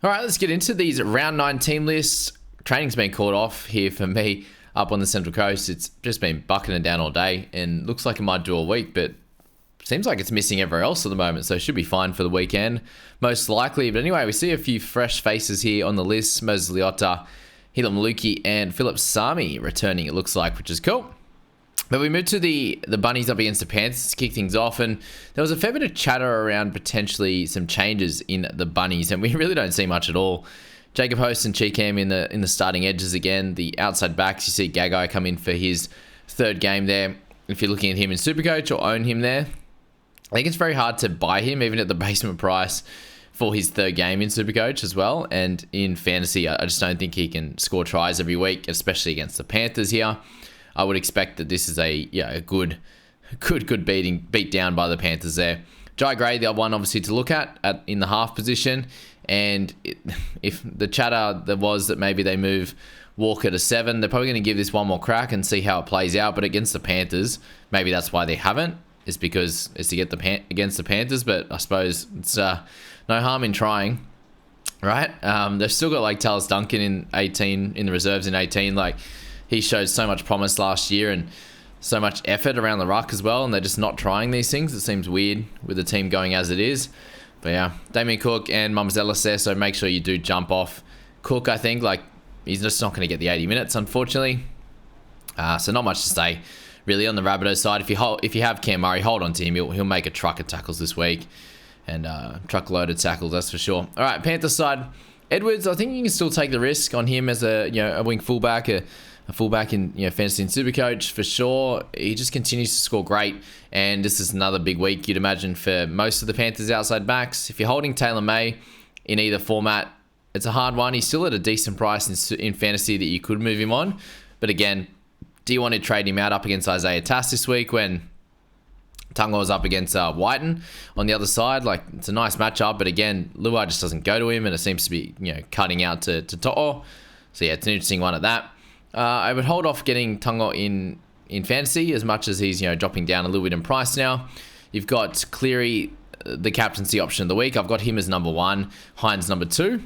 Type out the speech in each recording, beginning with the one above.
All right, let's get into these round 9 team lists. Training's been called off here for me up on the Central Coast. It's just been bucketing down all day and looks like it might do a week, but seems like it's missing everywhere else at the moment, so it should be fine for the weekend, most likely. But anyway, we see a few fresh faces here on the list. Moses Leota, Helam Luki, and Philip Sami returning, it looks like, which is cool. But we moved to the Bunnies up against the Panthers to kick things off, and there was a fair bit of chatter around potentially some changes in the Bunnies, and we really don't see much at all. Jacob Host and Cheekham in the starting edges again. The outside backs, you see Gagai come in for his third game there. If you're looking at him in Supercoach or own him there, I think it's very hard to buy him, even at the basement price, for his third game in Supercoach as well. And in fantasy, I just don't think he can score tries every week, especially against the Panthers here. I would expect that this is a good beat down by the Panthers there. Jai Gray, the other one obviously to look at in the half position. And if the chatter there was that maybe they move Walker to 7, they're probably going to give this one more crack and see how it plays out. But against the Panthers, maybe that's why they haven't. Is because it's to get against the Panthers, but I suppose it's no harm in trying, right? They've still got like Talis Duncan in 18 in the reserves in 18. Like he showed so much promise last year and so much effort around the ruck as well, and they're just not trying these things. It seems weird with the team going as it is. But yeah, Damien Cook and Mumsella there, so make sure you do jump off Cook. I think like he's just not going to get the 80 minutes, unfortunately. So not much to say. Really, on the Rabbitohs side, if you have Cam Murray, hold on to him. He'll make a truck of tackles this week, and truckload of tackles, that's for sure. All right, Panthers side, Edwards. I think you can still take the risk on him as a wing fullback, a fullback in fantasy and Supercoach for sure. He just continues to score great, and this is another big week you'd imagine for most of the Panthers outside backs. If you're holding Taylor May in either format, it's a hard one. He's still at a decent price in fantasy that you could move him on, but again, do you want to trade him out up against Isaiah Tass this week when Tungo was up against Whiten on the other side? Like, it's a nice matchup, but again, Luai just doesn't go to him, and it seems to be cutting out to To'o. So yeah, it's an interesting one at that. I would hold off getting Tungo in fantasy as much as he's dropping down a little bit in price now. You've got Cleary, the captaincy option of the week. I've got him as number 1, Hines number 2.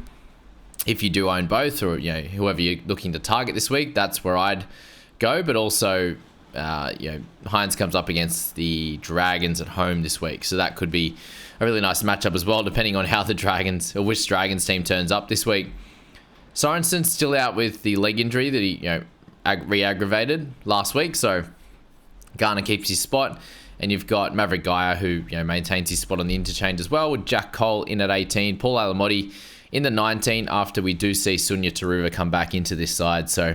If you do own both, or whoever you're looking to target this week, that's where I'd go. But also Hines comes up against the Dragons at home this week, so that could be a really nice matchup as well, depending on how the Dragons or which Dragons team turns up this week. Sorensen's still out with the leg injury that he re-aggravated last week, so Garner keeps his spot, and you've got Maverick Geyer who maintains his spot on the interchange as well, with Jack Cole in at 18, Paul Alamotti in the 19, after we do see Sunya Taruva come back into this side. So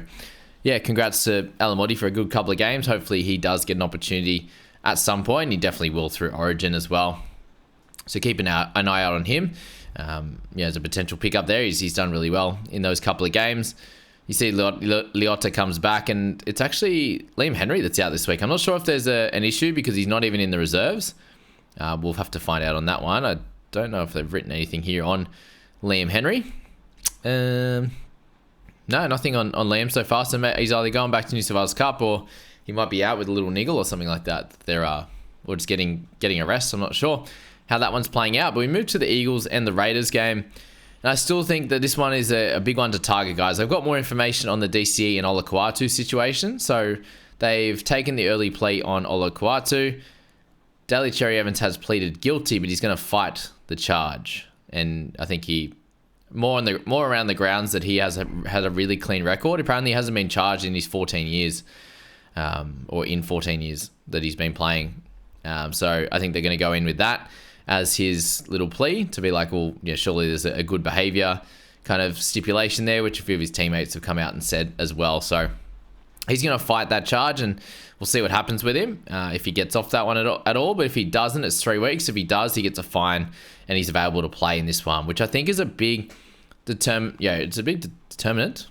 yeah, congrats to Alamotti for a good couple of games. Hopefully he does get an opportunity at some point. He definitely will through Origin as well. So keep an eye out on him. As a potential pickup there. He's done really well in those couple of games. You see Leota comes back, and it's actually Liam Henry that's out this week. I'm not sure if there's an issue because he's not even in the reserves. We'll have to find out on that one. I don't know if they've written anything here on Liam Henry. No, nothing on Liam so far. So he's either going back to New South Wales Cup, or he might be out with a little niggle or something like that. Or just getting a rest. I'm not sure how that one's playing out. But we move to the Eagles and the Raiders game, and I still think that this one is a big one to target, guys. I've got more information on the DCE and Olakau'atu situation. So they've taken the early plea on Olakau'atu. Daly Cherry Evans has pleaded guilty, but he's going to fight the charge, and I think he more around the grounds that he has had a really clean record. Apparently, he hasn't been charged in his 14 years, or in 14 years that he's been playing. So I think they're going to go in with that as his little plea to be like, well, surely there's a good behaviour kind of stipulation there, which a few of his teammates have come out and said as well. So he's going to fight that charge, and we'll see what happens with him if he gets off that one at all. But if he doesn't, it's 3 weeks. If he does, he gets a fine, and he's available to play in this one, which I think is a big determinant. I'll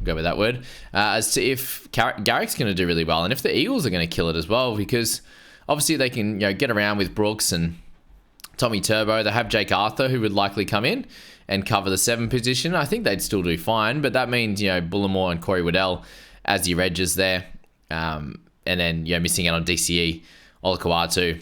go with that word, as to if Garrick's going to do really well, and if the Eagles are going to kill it as well, because obviously they can get around with Brooks and Tommy Turbo. They have Jake Arthur, who would likely come in and cover the 7 position. I think they'd still do fine, but that means Bullimore and Corey Waddell as your edges there, and then missing out on DCE, Olakau'atu,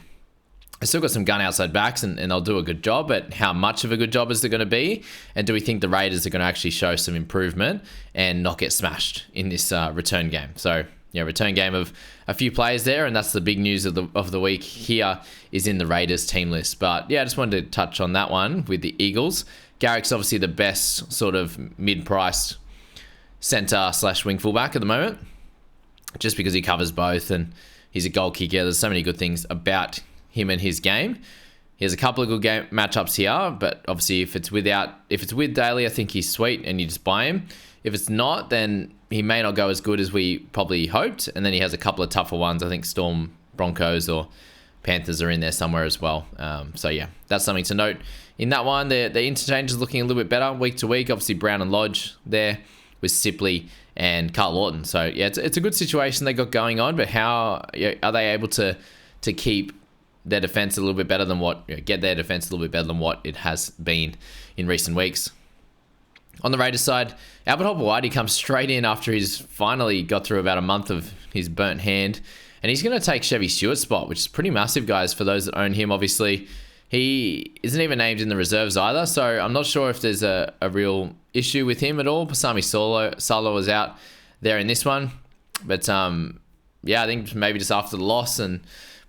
I still got some gun outside backs, and they'll do a good job, but how much of a good job is it going to be? And do we think the Raiders are going to actually show some improvement and not get smashed in this return game? So, return game of a few players there, and that's the big news of the week here is in the Raiders team list. But I just wanted to touch on that one with the Eagles. Garrick's obviously the best sort of mid-priced centre/wing fullback at the moment, just because he covers both and he's a goal kicker. There's so many good things about him and his game. He has a couple of good game matchups here, but obviously if it's with Daly, I think he's sweet and you just buy him. If it's not, then he may not go as good as we probably hoped. And then he has a couple of tougher ones. I think Storm, Broncos, or Panthers are in there somewhere as well. That's something to note. In that one, the interchange is looking a little bit better week to week. Obviously, Brown and Lodge there with Sipley and Carl Lawton. So it's a good situation they got going on. But how are they able to keep their defense a little bit better than get their defense a little bit better than what it has been in recent weeks? On the Raiders side, Albert Hopoate comes straight in after he's finally got through about a month of his burnt hand, and he's going to take Chevy Stewart's spot, which is pretty massive, guys, for those that own him. Obviously, he isn't even named in the reserves either, so I'm not sure if there's a real issue with him at all. Pasami Saulo was out there in this one, but I think maybe just after the loss and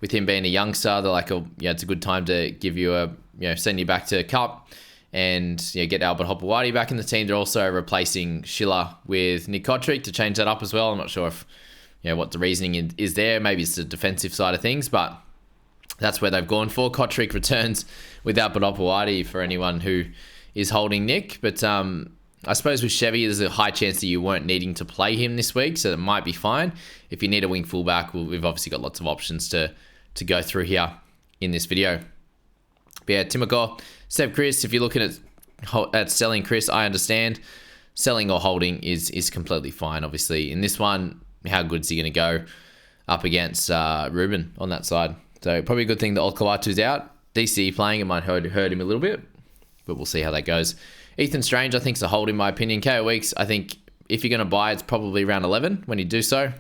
with him being a youngster, they're like, it's a good time to give you send you back to Cup and get Albert Hopoate back in the team. They're also replacing Schiller with Nick Kotrick to change that up as well. I'm not sure if what the reasoning is there. Maybe it's the defensive side of things, but that's where they've gone for. Kotrick returns with Albert Hopoate for anyone who is holding Nick. But I suppose with Chevy, there's a high chance that you weren't needing to play him this week, so it might be fine. If you need a wing fullback, we've obviously got lots of options to go through here in this video. But Timoko, Seb Chris, if you're looking at selling Chris, I understand. Selling or holding is completely fine, obviously. In this one, how good is he going to go up against Ruben on that side? So probably a good thing that Olkawatu's out. DC playing, it might hurt him a little bit, but we'll see how that goes. Ethan Strange, I think, is a hold in my opinion. KO Weeks, I think if you're going to buy, it's probably around 11 when you do so. A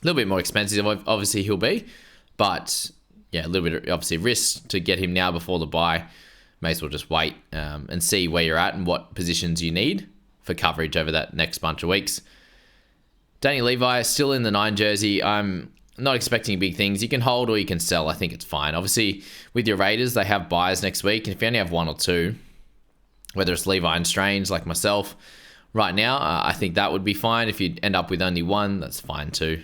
little bit more expensive, obviously, he'll be. But, a little bit of, obviously, risk to get him now before the buy. May as well just wait and see where you're at and what positions you need for coverage over that next bunch of weeks. Danny Levi, still in the 9 jersey. I'm not expecting big things. You can hold or you can sell. I think it's fine. Obviously, with your Raiders, they have buys next week. And if you only have one or two, whether it's Levi and Strange like myself right now, I think that would be fine. If you end up with only one, that's fine too.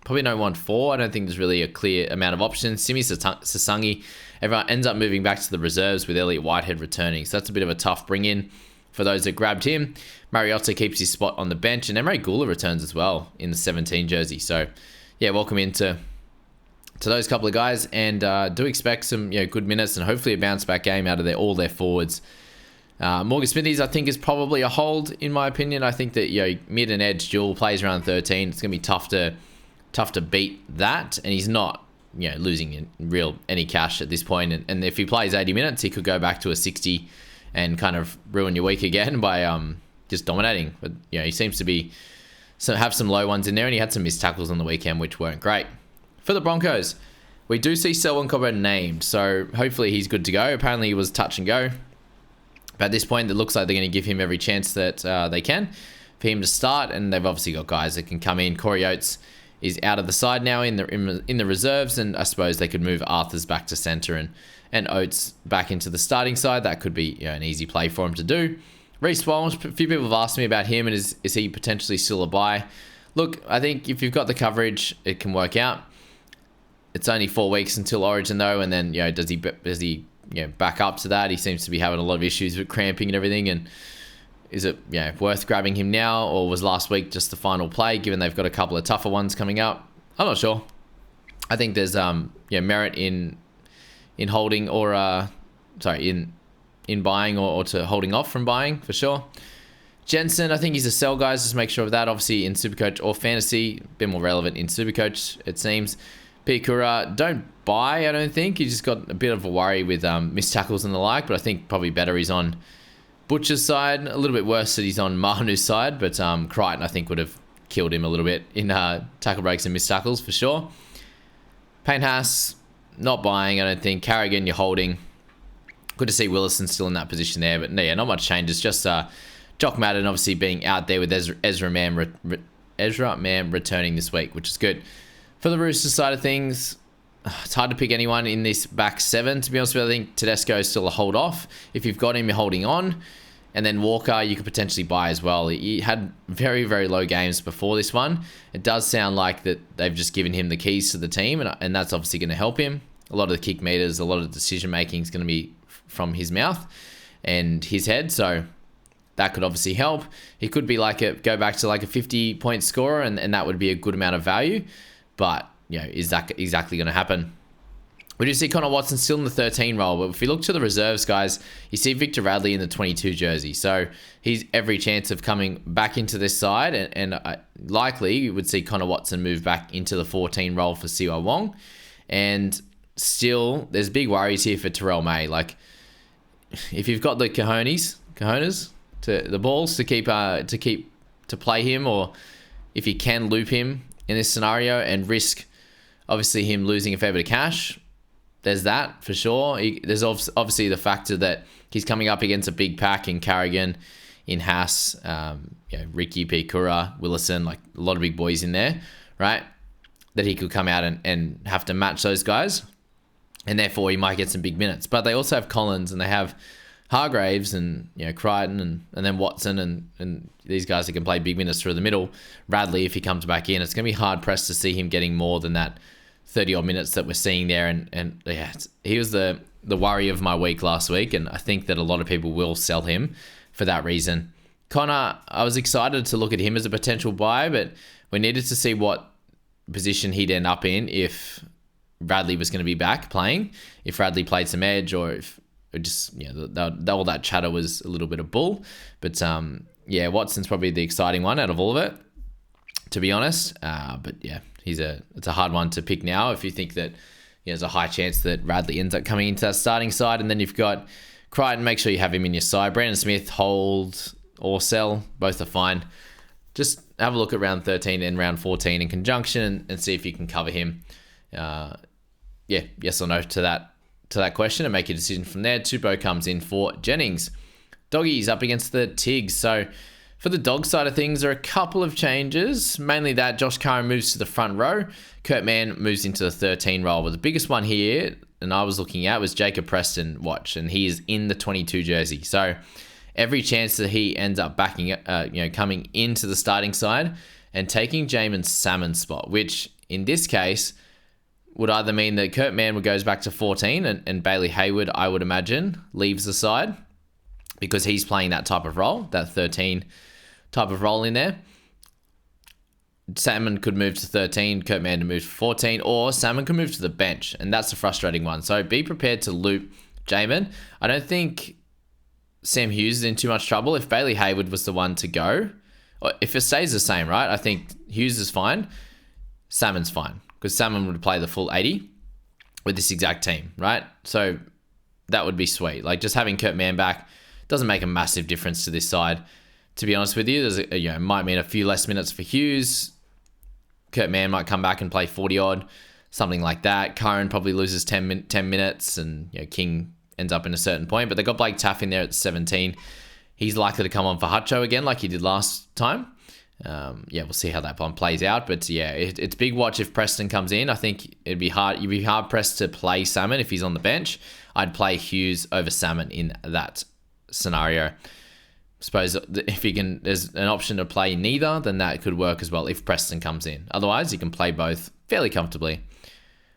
Probably no 1-4. I don't think there's really a clear amount of options. Simi Sasangi, everyone ends up moving back to the reserves with Elliot Whitehead returning. So that's a bit of a tough bring in for those that grabbed him. Mariota keeps his spot on the bench, and Emre Gula returns as well in the 17 jersey. So, welcome into those couple of guys, and do expect some good minutes and hopefully a bounce back game out of all their forwards. Morgan Smithies, I think, is probably a hold in my opinion. I think that mid and edge dual plays around 13. It's going to be tough to beat that, and he's not losing any cash at this point. And if he plays 80 minutes, he could go back to a 60 and kind of ruin your week again by just dominating. But he seems to have some low ones in there, and he had some missed tackles on the weekend, which weren't great. For the Broncos, we do see Selwyn Cobbo named, so hopefully he's good to go. Apparently he was touch and go. But at this point, it looks like they're going to give him every chance that they can for him to start, and they've obviously got guys that can come in. Corey Oates is out of the side now in the reserves, and I suppose they could move Arthurs back to centre and Oates back into the starting side. That could be an easy play for him to do. Reece Walsh, a few people have asked me about him, and is he potentially still a buy? Look, I think if you've got the coverage, it can work out. It's only 4 weeks until Origin though, and then does he back up to that? He seems to be having a lot of issues with cramping and everything, and is it worth grabbing him now, or was last week just the final play, given they've got a couple of tougher ones coming up? I'm not sure. I think there's merit in holding or in buying or to holding off from buying for sure. Jensen, I think he's a sell, guys. Just make sure of that. Obviously in Supercoach or Fantasy, a bit more relevant in Supercoach, it seems. Piakura, don't buy, I don't think. You just got a bit of a worry with missed tackles and the like, but I think probably better he's on Butcher's side. A little bit worse that he's on Manu's side, but Crichton, I think, would have killed him a little bit in tackle breaks and missed tackles for sure. Payne Haas, not buying, I don't think. Carrigan, you're holding. Good to see Willison still in that position there, but yeah, not much change. It's just Jock Madden obviously being out there with Ezra Mam returning this week, which is good. For the Roosters side of things, it's hard to pick anyone in this back seven. To be honest with you, I think Tedesco is still a hold off. If you've got him, you're holding on. And then Walker, you could potentially buy as well. He had very, very low games before this one. It does sound like that they've just given him the keys to the team, and that's obviously going to help him. A lot of the kick meters, a lot of the decision making is going to be from his mouth and his head, so that could obviously help. He could be go back to like a 50-point scorer, and that would be a good amount of value. But, is that exactly going to happen? We do see Connor Watson still in the 13 role, but if we look to the reserves, guys, you see Victor Radley in the 22 jersey. So he's every chance of coming back into this side, and likely you would see Connor Watson move back into the 14 role for Siwa Wong. And still, there's big worries here for Terrell May. Like, if you've got the cojones to the balls to play him, or if you can loop him in this scenario and risk obviously him losing a fair bit of cash, there's that for sure. There's obviously the factor that he's coming up against a big pack in Carrigan, in Haas, Ricky P. Kura, Willison, like a lot of big boys in there, right? That he could come out and have to match those guys. And therefore he might get some big minutes. But they also have Collins, and they have Hargraves and Crichton and then Watson and these guys that can play big minutes through the middle. Radley, if he comes back in, it's going to be hard pressed to see him getting more than that 30 odd minutes that we're seeing there. And yeah, he was the worry of my week last week, and I think that a lot of people will sell him for that reason. Connor, I was excited to look at him as a potential buy, but we needed to see what position he'd end up in if Radley was going to be back playing, if Radley played some edge, or if just all that chatter was a little bit of bull. But Watson's probably the exciting one out of all of it, to be honest. But yeah, it's a hard one to pick now if you think that there's a high chance that Radley ends up coming into that starting side. And then you've got Crichton, make sure you have him in your side. Brandon Smith, hold or sell, both are fine. Just have a look at round 13 and round 14 in conjunction and see if you can cover him. Yes or no to that question, and make your decision from there. Tupou comes in for Jennings. Doggies up against the Tigs. So for the dog side of things, there are a couple of changes. Mainly that Josh Curran moves to the front row. Kurt Mann moves into the 13 role. But the biggest one here, and I was looking at, was Jacob Preston watch, and he is in the 22 jersey. So every chance that he ends up coming into the starting side and taking Jamin Salmon's spot, which in this case would either mean that Kurt Mann goes back to 14 and Bailey Hayward, I would imagine, leaves the side because he's playing that type of role, that 13 type of role in there. Salmon could move to 13, Kurt Mann to move to 14, or Salmon could move to the bench, and that's the frustrating one. So be prepared to loop Jamin. I don't think Sam Hughes is in too much trouble. If Bailey Hayward was the one to go, or if it stays the same, right? I think Hughes is fine. Salmon's fine, because Salmon would play the full 80 with this exact team, right? So that would be sweet. Like, just having Kurt Mann back doesn't make a massive difference to this side. To be honest with you, there's might mean a few less minutes for Hughes. Kurt Mann might come back and play 40 odd, something like that. Curran probably loses 10 minutes, and King ends up in a certain point. But they got Blake Taff in there at 17. He's likely to come on for Hutcho again, like he did last time. We'll see how that one plays out. But yeah, it's big watch if Preston comes in. I think it'd be hard. You'd be hard pressed to play Salmon if he's on the bench. I'd play Hughes over Salmon in that scenario. Suppose if you can, there's an option to play neither, then that could work as well if Preston comes in. Otherwise, you can play both fairly comfortably.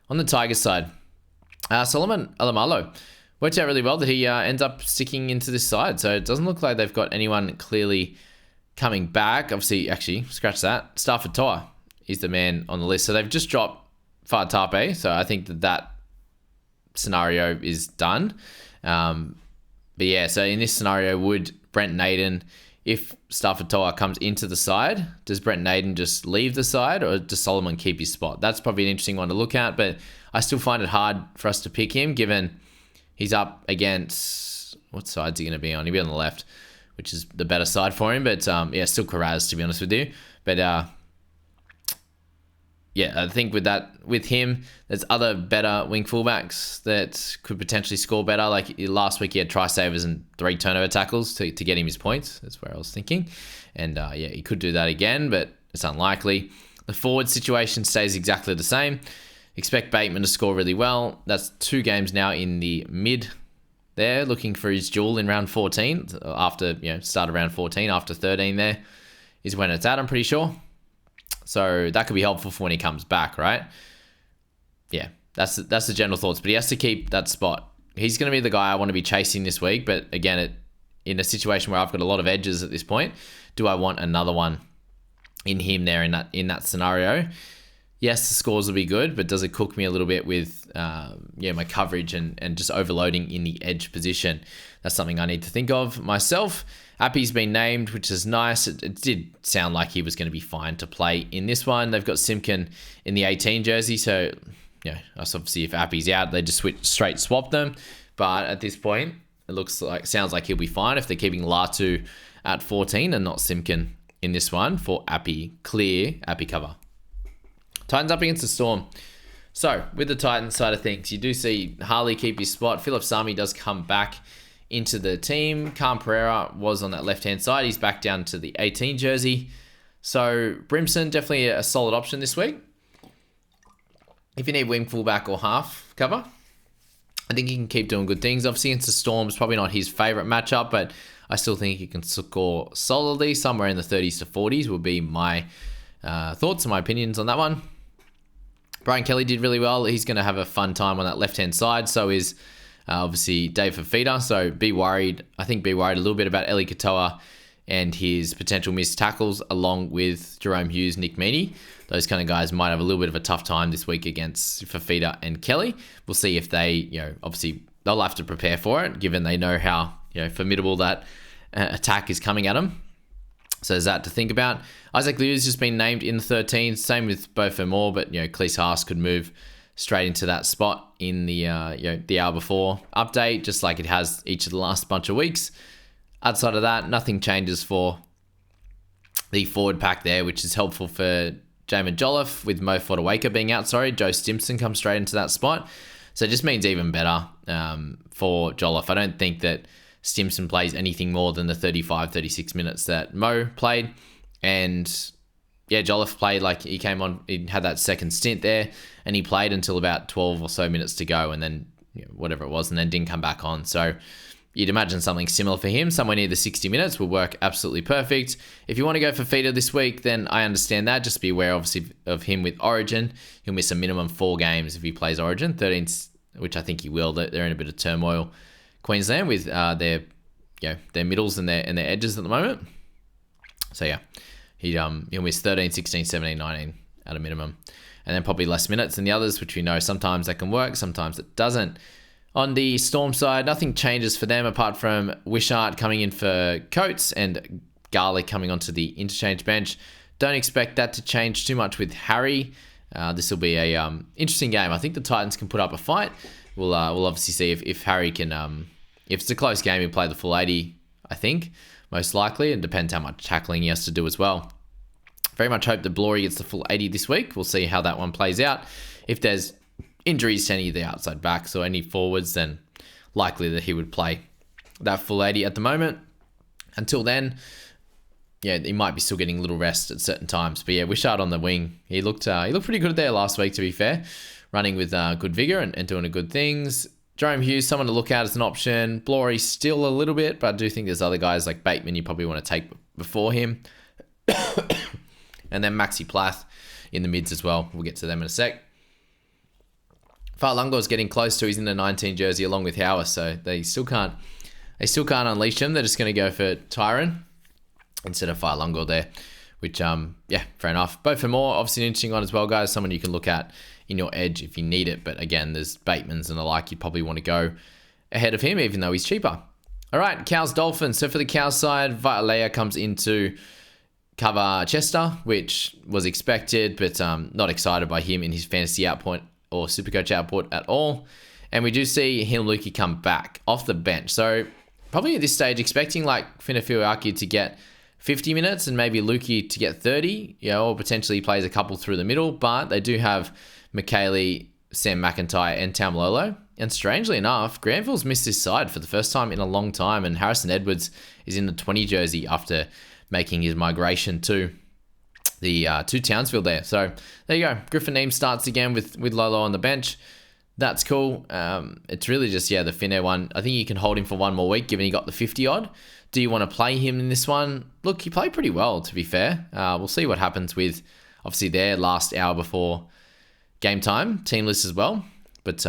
On the Tigers side, Solomon Alamalo worked out really well that he ends up sticking into this side. So it doesn't look like they've got anyone clearly coming back. Obviously, actually, scratch that. Stafford Toa is the man on the list. So they've just dropped Fa'atape. So I think that scenario is done. But yeah, so in this scenario, would Brent Naden, if Stafford Toa comes into the side, does Brent Naden just leave the side, or does Solomon keep his spot? That's probably an interesting one to look at, but I still find it hard for us to pick him, given he's up against, what side's he going to be on? He'll be on the left, which is the better side for him, but still Karaz, to be honest with you. But yeah, I think with him, there's other better wing fullbacks that could potentially score better. Like last week, he had try savers and 3 turnover tackles to get him his points. That's where I was thinking. And yeah, he could do that again, but it's unlikely. The forward situation stays exactly the same. Expect Bateman to score really well. That's 2 games now in the mid there, looking for his duel in round 14 after, start of round 14 after 13 there is when it's at, I'm pretty sure. So that could be helpful for when he comes back, right? Yeah, that's the general thoughts. But he has to keep that spot. He's going to be the guy I want to be chasing this week. But again, in a situation where I've got a lot of edges at this point, do I want another one in him there in that scenario? Yes, the scores will be good, but does it cook me a little bit with my coverage and just overloading in the edge position? That's something I need to think of myself. Appy's been named, which is nice. It did sound like he was going to be fine to play in this one. They've got Simpkin in the 18 jersey, so obviously if Appy's out, they just straight swap them. But at this point, it sounds like he'll be fine if they're keeping Latu at 14 and not Simpkin in this one for Appy cover. Titans up against the Storm. So, with the Titans side of things, you do see Harley keep his spot. Philip Sami does come back into the team. Cam Pereira was on that left-hand side. He's back down to the 18 jersey. So, Brimson, definitely a solid option this week. If you need wing fullback or half cover, I think he can keep doing good things. Obviously, against the Storms, probably not his favourite matchup, but I still think he can score solidly. Somewhere in the 30s to 40s would be my thoughts and my opinions on that one. Brian Kelly did really well. He's going to have a fun time on that left-hand side. So is obviously Dave Fafita. So be worried a little bit about Eli Katoa and his potential missed tackles, along with Jerome Hughes, Nick Meaney. Those kind of guys might have a little bit of a tough time this week against Fafita and Kelly. We'll see if they, obviously they'll have to prepare for it, given they know how, formidable that attack is coming at them. So there's that to think about. Isaac Liu's just been named in the 13. Same with Beau Fermor, but Cleese Haas could move straight into that spot in the the hour before update, just like it has each of the last bunch of weeks. Outside of that, nothing changes for the forward pack there, which is helpful for Jamin Jolliffe with Mo Fotuaika being out. Joe Stimson comes straight into that spot. So it just means even better for Jolliffe. I don't think that Stimson plays anything more than the 35, 36 minutes that Mo played. And yeah, Jolliffe played like he came on, he had that second stint there and he played until about 12 or so minutes to go and then whatever it was, and then didn't come back on. So you'd imagine something similar for him. Somewhere near the 60 minutes will work absolutely perfect. If you want to go for Fafita this week, then I understand that. Just be aware, obviously, of him with Origin. He'll miss a minimum 4 games if he plays Origin. 13, which I think he will. They're in a bit of turmoil, Queensland, with their middles and their edges at the moment. So yeah, he'll miss 13, 16, 17, 19 at a minimum. And then probably less minutes than the others, which we know sometimes that can work, sometimes it doesn't. On the Storm side, nothing changes for them apart from Wishart coming in for Coates and Garlic coming onto the interchange bench. Don't expect that to change too much with Harry. This will be a interesting game. I think the Titans can put up a fight. We'll obviously see if Harry can. If it's a close game, he'll play the full 80. I think most likely, and depends how much tackling he has to do as well. Very much hope that Blory gets the full 80 this week. We'll see how that one plays out. If there's injuries to any of the outside backs or any forwards, then likely that he would play that full 80 at the moment. Until then, yeah, he might be still getting a little rest at certain times. But yeah, Wishart on the wing. He looked pretty good there last week, to be fair. Running with good vigour and doing good things. Jerome Hughes, someone to look at as an option. Blory still a little bit, but I do think there's other guys like Bateman you probably want to take before him. And then Maxi Plath in the mids as well. We'll get to them in a sec. Fa'alongo is getting close to. He's in the 19 jersey along with Howard, so they still can't unleash him. They're just going to go for Tyron instead of Fa'alongo there, which fair enough. Beau Fermor, obviously an interesting one as well, guys. Someone you can look at in your edge if you need it, but again, there's Batemans and the like. You'd probably want to go ahead of him, even though he's cheaper. All right, Cows Dolphins. So for the Cows side, Vitalea comes into cover Chester, which was expected, but not excited by him in his fantasy output or Supercoach output at all. And we do see Hinulihi come back off the bench. So probably at this stage, expecting like Finafuaki to get 50 minutes and maybe Lukey to get 30, or potentially plays a couple through the middle. But they do have McKaylee, Sam McIntyre, and Taumalolo. And strangely enough, Granville's missed his side for the first time in a long time, and Harrison Edwards is in the 20 jersey after making his migration to Townsville there. So there you go. Griffin Neem starts again with Lolo on the bench. That's cool. It's really just, the Finnair one. I think you can hold him for one more week, given he got the 50 odd. Do you want to play him in this one? Look, he played pretty well, to be fair. We'll see what happens with, obviously, their last hour before game time, team list as well. But,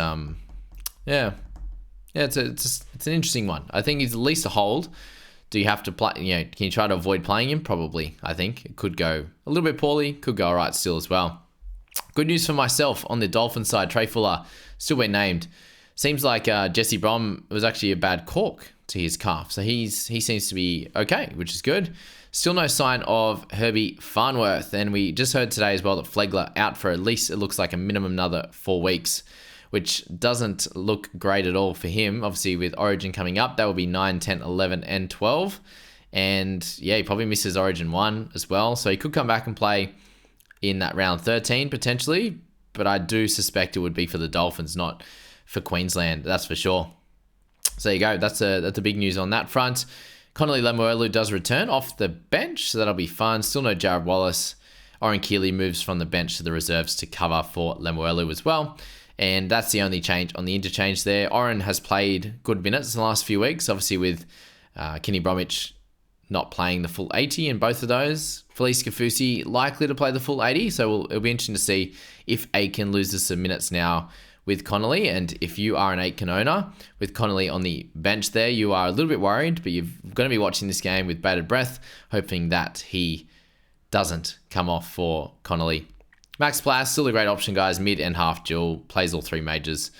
it's an interesting one. I think he's at least a hold. Do you have to play, can you try to avoid playing him? Probably, I think. It could go a little bit poorly, could go all right still as well. Good news for myself on the Dolphins side. Trey Fuller still been named. Seems like Jesse Brom was actually a bad cork to his calf. So he seems to be okay, which is good. Still no sign of Herbie Farnworth. And we just heard today as well that Flegler out for at least, it looks like a minimum another 4 weeks, which doesn't look great at all for him. Obviously, with Origin coming up, that will be 9, 10, 11, and 12. And he probably misses Origin 1 as well. So he could come back and play in that round 13 potentially. But I do suspect it would be for the Dolphins, not for Queensland. That's for sure. So there you go. That's the big news on that front. Connolly Lemuelu does return off the bench, so that'll be fun. Still no Jared Wallace. Oren Keeley moves from the bench to the reserves to cover for Lemuelu as well. And that's the only change on the interchange there. Oren has played good minutes in the last few weeks, obviously with Kenny Bromwich not playing the full 80 in both of those. Felice Kafusi likely to play the full 80, so it'll be interesting to see if Aitken loses some minutes now with Connolly. And if you are an Aitken owner with Connolly on the bench there, you are a little bit worried, but you're going to be watching this game with bated breath, hoping that he doesn't come off for Connolly. Max Plass, still a great option, guys. Mid and half dual, plays all 3 majors.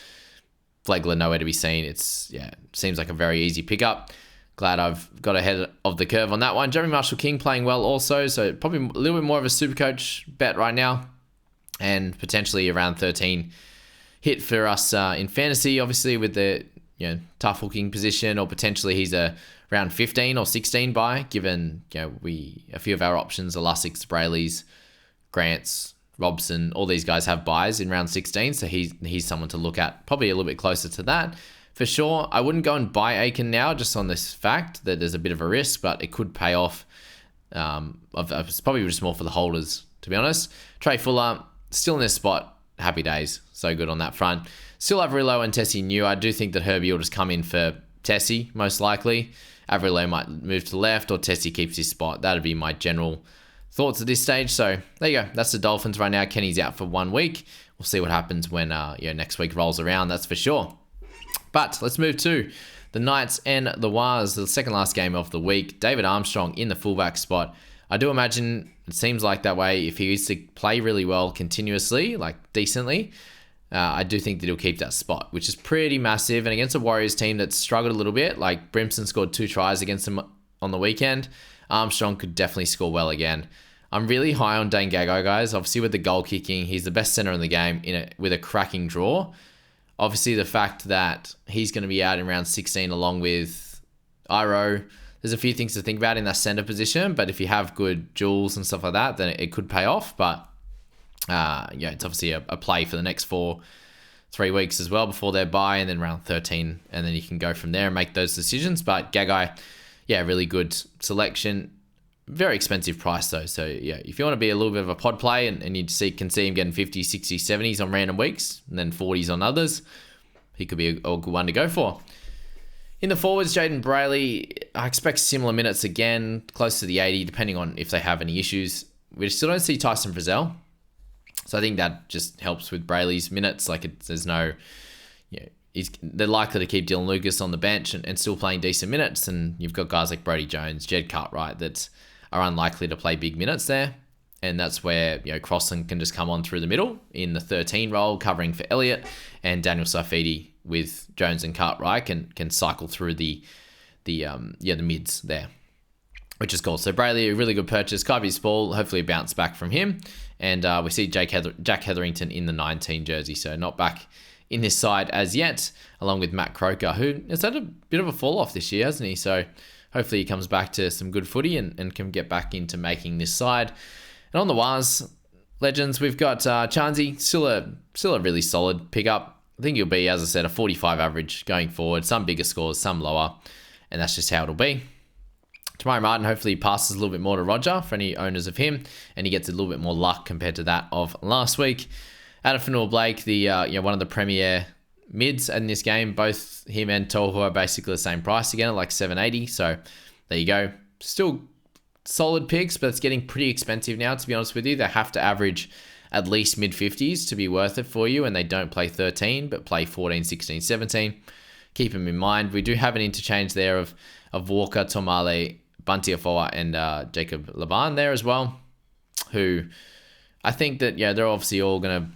Flegler nowhere to be seen. Seems like a very easy pickup. Glad I've got ahead of the curve on that one. Jeremy Marshall-King playing well also, so probably a little bit more of a Supercoach bet right now, and potentially around 13 hit for us in fantasy, obviously with the tough hooking position, or potentially he's a round 15 or 16 buy, given a few of our options, the Lussick's, Brayley's, Grant's, Robson, all these guys have buys in round 16, so he's someone to look at, probably a little bit closer to that. For sure, I wouldn't go and buy Aitken now, just on this fact that there's a bit of a risk, but it could pay off. It's probably just more for the holders, to be honest. Trey Fuller, still in this spot. Happy days. So good on that front. Still Averillo and Tessie New. I do think that Herbie will just come in for Tessie, most likely. Averillo might move to the left, or Tessie keeps his spot. That'd be my general thoughts at this stage. So there you go. That's the Dolphins right now. Kenny's out for 1 week. We'll see what happens when next week rolls around. That's for sure. But let's move to the Knights and the Waz, the second last game of the week. David Armstrong in the fullback spot. I do imagine it seems like that way if he is to play really well continuously, like decently, I do think that he'll keep that spot, which is pretty massive. And against a Warriors team that's struggled a little bit, like Brimson scored 2 tries against them on the weekend, Armstrong could definitely score well again. I'm really high on Dane Gagai, guys. Obviously with the goal kicking, he's the best center in the game with a cracking draw. Obviously, the fact that he's going to be out in round 16 along with Iro, there's a few things to think about in that center position. But if you have good duels and stuff like that, then it could pay off. But it's obviously a play for the next 3 weeks as well before their bye, and then round 13. And then you can go from there and make those decisions. But Gagai, really good selection. Very expensive price though. So if you want to be a little bit of a pod play and you can see him getting 50s, 60s, 70s on random weeks and then 40s on others, he could be a good one to go for. In the forwards, Jaden Brayley, I expect similar minutes again, close to the 80, depending on if they have any issues. We still don't see Tyson Frizzell. So I think that just helps with Brayley's minutes. There's no, they're likely to keep Dylan Lucas on the bench and still playing decent minutes. And you've got guys like Brodie Jones, Jed Cartwright that are unlikely to play big minutes there. And that's where, Crossland can just come on through the middle in the 13 role, covering for Elliott, and Daniel Saifidi with Jones and Cartwright can cycle through the mids there, which is cool. So Brayley, a really good purchase. Kyvie Spall, hopefully a bounce back from him. And we see Jack Hetherington in the 19 jersey, so not back in this side as yet, along with Matt Croker, who has had a bit of a fall off this year, hasn't he? So hopefully he comes back to some good footy and can get back into making this side. And on the Waz legends, we've got Chanzi, still a really solid pickup. I think he'll be, as I said, a 45 average going forward. Some bigger scores, some lower, and that's just how it'll be. Tamari Martin, hopefully he passes a little bit more to Roger for any owners of him, and he gets a little bit more luck compared to that of last week. Adam Fanua-Blake, the one of the premier mids in this game, both him and Tohu are basically the same price again at like 780. So there you go. Still solid picks, but it's getting pretty expensive now, to be honest with you. They have to average at least mid-50s to be worth it for you, and they don't play 13, but play 14, 16, 17. Keep them in mind. We do have an interchange there of Walker, Tomale, Bunty Afoa, and Jacob Laban there as well, who I think that, they're obviously all going to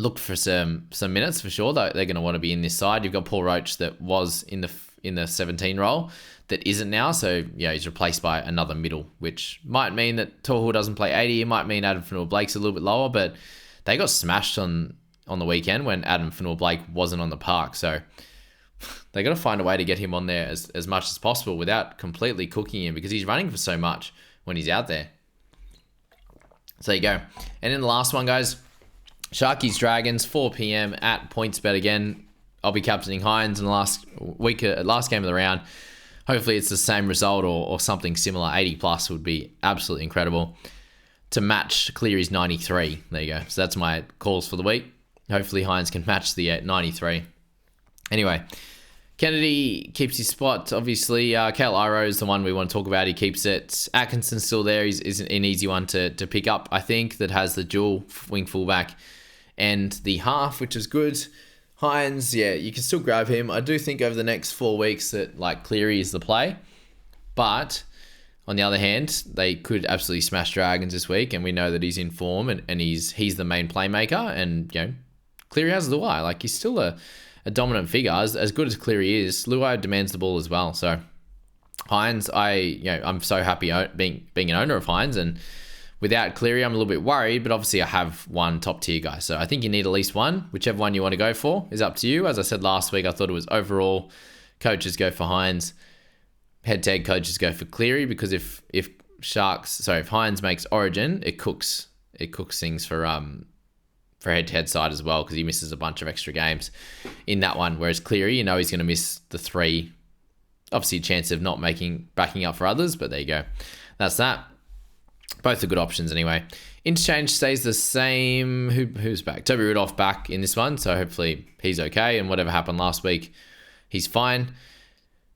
look for some minutes for sure. They're going to want to be in this side. You've got Paul Roach that was in the 17 role that isn't now, so he's replaced by another middle, which might mean that Tohu doesn't play 80. It might mean Adam Fanua-Blake's a little bit lower, but they got smashed on the weekend when Adam Fanua-Blake wasn't on the park, so they got to find a way to get him on there as much as possible without completely cooking him, because he's running for so much when he's out there. So there you go. And then the last one, guys, Sharkies Dragons, 4 p.m. at PointsBet again. I'll be captaining Hines in the last game of the round. Hopefully it's the same result or something similar. 80 plus would be absolutely incredible to match Cleary's 93. There you go. So that's my calls for the week. Hopefully Hines can match the 93. Anyway, Kennedy keeps his spot, obviously. Kale Iro is the one we want to talk about. He keeps it. Atkinson's still there. He's an easy one to pick up, I think, that has the dual wing fullback and the half, which is good. Hines, you can still grab him. I do think over the next 4 weeks that Cleary is the play. But on the other hand, they could absolutely smash Dragons this week, and we know that he's in form and he's the main playmaker. And Cleary has Luai. He's still a dominant figure. As good as Cleary is, Luai demands the ball as well. So Hines, I'm so happy being an owner of Hines, and without Cleary, I'm a little bit worried, but obviously I have one top tier guy. So I think you need at least one. Whichever one you want to go for is up to you. As I said last week, I thought it was overall coaches go for Hines, head-to-head coaches go for Cleary, because if Hines makes Origin, it cooks things for head-to-head side as well, because he misses a bunch of extra games in that one. Whereas Cleary, he's going to miss the 3. Obviously a chance of not backing up for others, but there you go. That's that. Both are good options anyway. Interchange stays the same. Who's back? Toby Rudolph back in this one, so hopefully he's okay, and whatever happened last week, he's fine.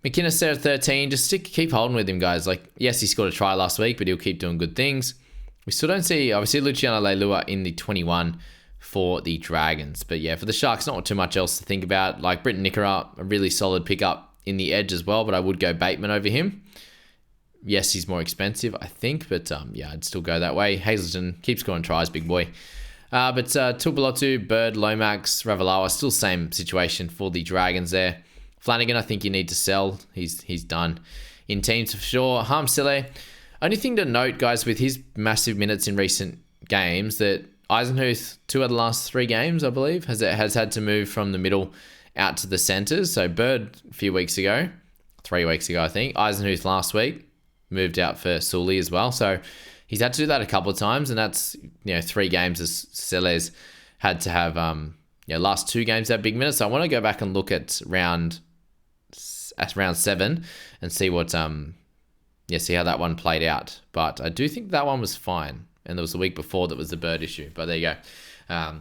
McInnes there at 13. Just keep holding with him, guys. Yes, he scored a try last week, but he'll keep doing good things. We still don't see, obviously, Luciano Leilua in the 21 for the Dragons. But for the Sharks, not too much else to think about. Britton Nickera, a really solid pickup in the edge as well, but I would go Bateman over him. Yes, he's more expensive, I think, but I'd still go that way. Hazleton keeps scoring tries, big boy. But Tuipulotu, Bird, Lomax, Ravalawa, still same situation for the Dragons there. Flanagan, I think you need to sell. He's done in teams for sure. Harm-Sile, only thing to note, guys, with his massive minutes in recent games, that Eisenhuth, 2 of the last 3 games, I believe, has had to move from the middle out to the centres. So Bird a few weeks ago, 3 weeks ago, I think. Eisenhuth last week moved out for Sully as well. So he's had to do that a couple of times, and that's 3 games as Siles had to have last 2 games that big minutes. So I want to go back and look at round 7 and see what see how that one played out. But I do think that one was fine, and there was the week before that was the Bird issue. But there you go.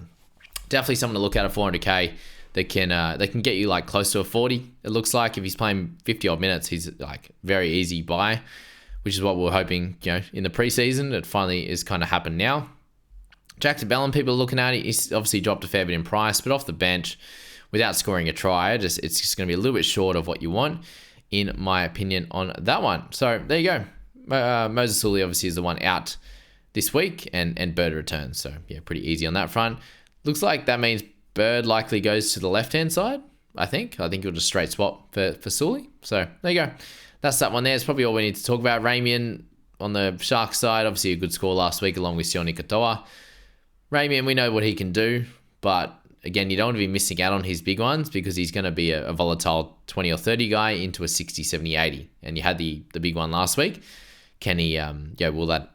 Definitely someone to look at 400k. They can get you close to a 40. It looks like if he's playing 50 odd minutes, he's very easy buy, which is what we're hoping, in the preseason. It finally is kind of happened now. Jack de Belin, people are looking at it. He's obviously dropped a fair bit in price, but off the bench, without scoring a try, it's just going to be a little bit short of what you want, in my opinion, on that one. So there you go. Moses Sully obviously is the one out this week, and Bird returns. So pretty easy on that front. Looks like that means Bird likely goes to the left-hand side, I think. He'll just straight swap for Sully. So there you go. That's that one there. It's probably all we need to talk about. Ramian on the Sharks side, obviously a good score last week along with Sione Katoa. Ramian, we know what he can do, but again, you don't want to be missing out on his big ones because he's going to be a volatile 20 or 30 guy into a 60, 70, 80. And you had the big one last week. Can he, will that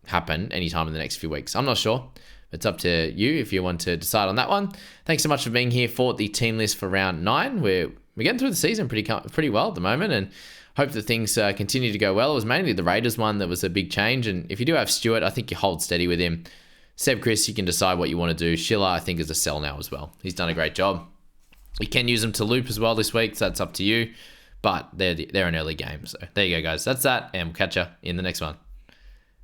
happen anytime in the next few weeks? I'm not sure. It's up to you if you want to decide on that one. Thanks so much for being here for the team list for round 9. We're getting through the season pretty well at the moment, and hope that things continue to go well. It was mainly the Raiders one that was a big change, and if you do have Stewart, I think you hold steady with him. Seb Chris, you can decide what you want to do. Schiller, I think, is a sell now as well. He's done a great job. You can use him to loop as well this week, so that's up to you. But they're an early game. So there you go, guys. That's that, and we'll catch you in the next one.